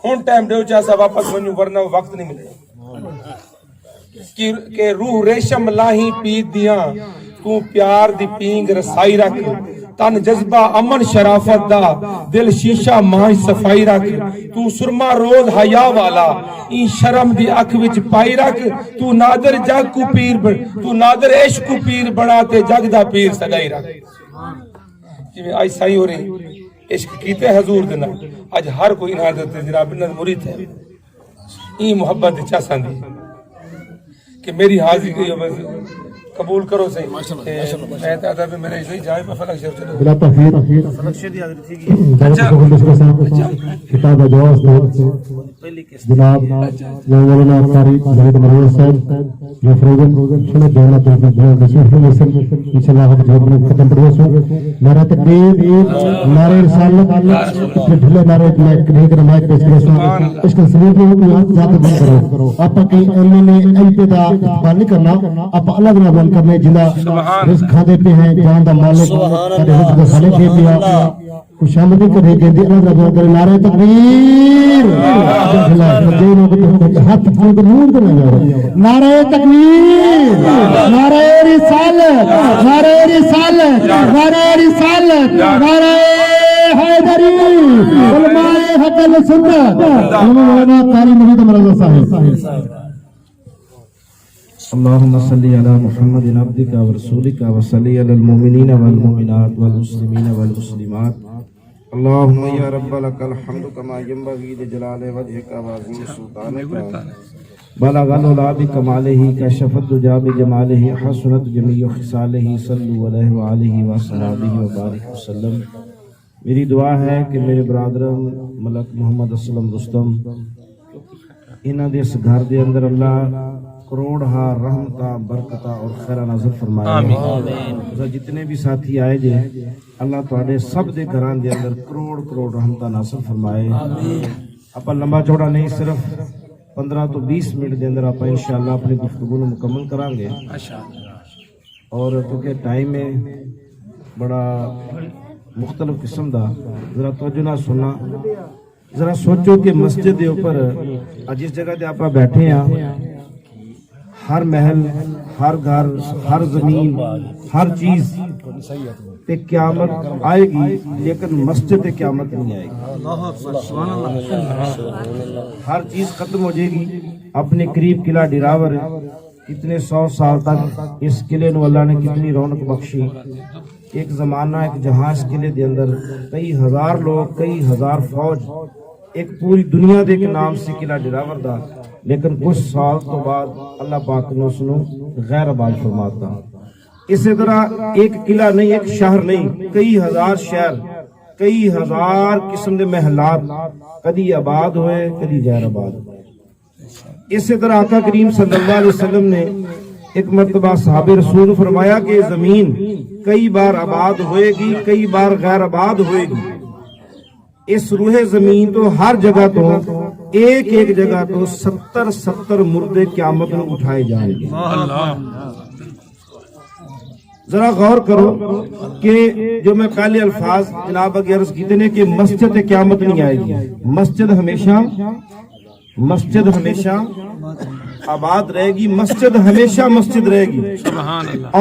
ہن ٹائم دیو چاسا واپس ونجو ورنہ وقت نہیں ملے کہ روح ریشم لاہی پی دیاں تو پیار دی پینگ رسائی رکھ تن جذبہ امن شرافت دا دل شیشہ ماہ صفائی رکھ تو سرما روز حیا والا این شرم دی اکھ وچ پائی رکھ تو نادر جگ کو پیر تو نادر عشق کو پیر بنا تے جگ دا پیر سدائی رکھ جی آج سائی ہو رہی عشق کیتے حضور دینا آج ہر کوئی انہاں دیتے جناب انہاں مرید ہے این محبت چاسان دی کہ میری حاضری کی قبول کرو صحیح میں تعداد میں میرے صحیح جائے پہ فلک شیف چلو بلا تفیر فلک شیف دی حاضری تھی کتاب جواز جناب مولانا قاری زید مروز صاحب جو فروزن شنو دینا تو جو نصیحت میں سے انشاءاللہ ہم جو ختم پڑھو سو نعرہ تکبیر نعرہ رسالت ڈھلے نعرہ ایک نمائش پیش کرو سو اس کا سبب ہے کہ ذات بند کرو آپ کی ایم نے ایم پہ دا اتباع نہیں کرنا آپ اللہ بنا بند کرنے جنہ رزق کھانے پہ ہیں جہاں دا مالک سارے رزق کو خالق دے پیا خوش آمدی کرے گے دی اللہ بنا کرے نعرہ تکبیر ہاتھ پھول کے نور کرنا جا رہا نعرہ تکبیر نعرہ رسالت نعرہ رسالت نعرہ رسالت نعرہ حیدری علماء حق السنت مولانا قاری مرید مرزا صاحب اللهم صل على محمد عبدك ورسولك وصل على المؤمنين والمؤمنات والمسلمين والمسلمات اللهم يا رب لك الحمد كما ينبغي لجلال وجهك وعظيم سلطانك بلغ العلا بكماله كشف الدجى بجماله حسنت جميع خصاله صلوا عليه وآله وصحبه وبارك وسلم. میری دعا ہے کہ میرے برادرم ملک محمد اسلم رستم انہاں دے اس گھر دے اندر اللہ کروڑہا رحمتہ برکتہ اور خیرہ نازل فرمائے. آمین. جتنے بھی ساتھی آئے جے اللہ تعالی سب دے گھران دے اندر کروڑ کروڑ رحمتہ نازل فرمائے. اپا لمبا چوڑا نہیں صرف 15 تو 20 منٹ دے اندر اپا انشاءاللہ اپنی گفتگو مکمل کران گے. اور کیونکہ ٹائم میں بڑا مختلف قسم دا ذرا توجہ نہ سننا ذرا سوچو کہ مسجد دے اوپر جس جگہ دے آپ بیٹھے ہیں ہر محل ہر گھر ہر زمین ہر چیز تے قیامت آئے گی لیکن مسجد تے قیامت نہیں آئے گی. ہر چیز ختم ہو جائے گی. اپنے قریب قلعہ ڈراور کتنے 100 سال تک اس قلعے نو اللہ نے کتنی رونق بخشی. ایک زمانہ ایک جہاں اس قلعے دے اندر کئی ہزار لوگ کئی ہزار فوج ایک پوری دنیا دے کے نام سے قلعہ ڈراور دا لیکن کچھ سال تو بعد اللہ پاک نے اس نو غیر آباد فرماتا. اسی طرح ایک قلعہ نہیں ایک شہر نہیں کئی ہزار شہر کئی ہزار قسم دے محلات کدی آباد ہوئے کدی غیر آباد ہوئے. اسی طرح آقا کریم صلی اللہ علیہ وسلم نے ایک مرتبہ صحابہ رسول فرمایا کہ زمین کئی بار آباد ہوئے گی کئی بار غیر آباد ہوئے گی. اس روح زمین تو ہر جگہ تو ایک ایک جگہ تو 70 مردے قیامت میں اٹھائے جائیں گے. ذرا غور کرو کہ جو میں پہلے الفاظ جناب اگے عرض کیتے ہیں کہ مسجد قیامت نہیں آئے گی. مسجد ہمیشہ آباد رہے گی. مسجد ہمیشہ مسجد رہے گی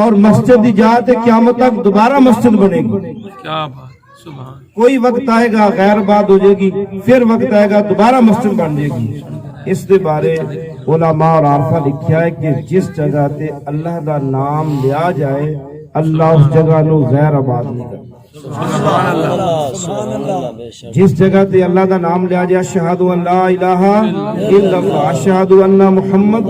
اور مسجد دی جات قیامت تک دوبارہ مسجد بنے گی. کوئی وقت آئے گا غیر آباد ہو جائے گی پھر وقت آئے گا دوبارہ مسجد بن جائے گی. اس دے بارے علماء اور عارفہ لکھیا ہے کہ جس جگہ تے اللہ دا نام لیا جائے اللہ اس جگہ نو غیر آباد نہیں کرتا. جس جگہ تے اللہ دا نام لیا جائے اشہدو ان لا الہ الا اللہ اشہدو ان محمد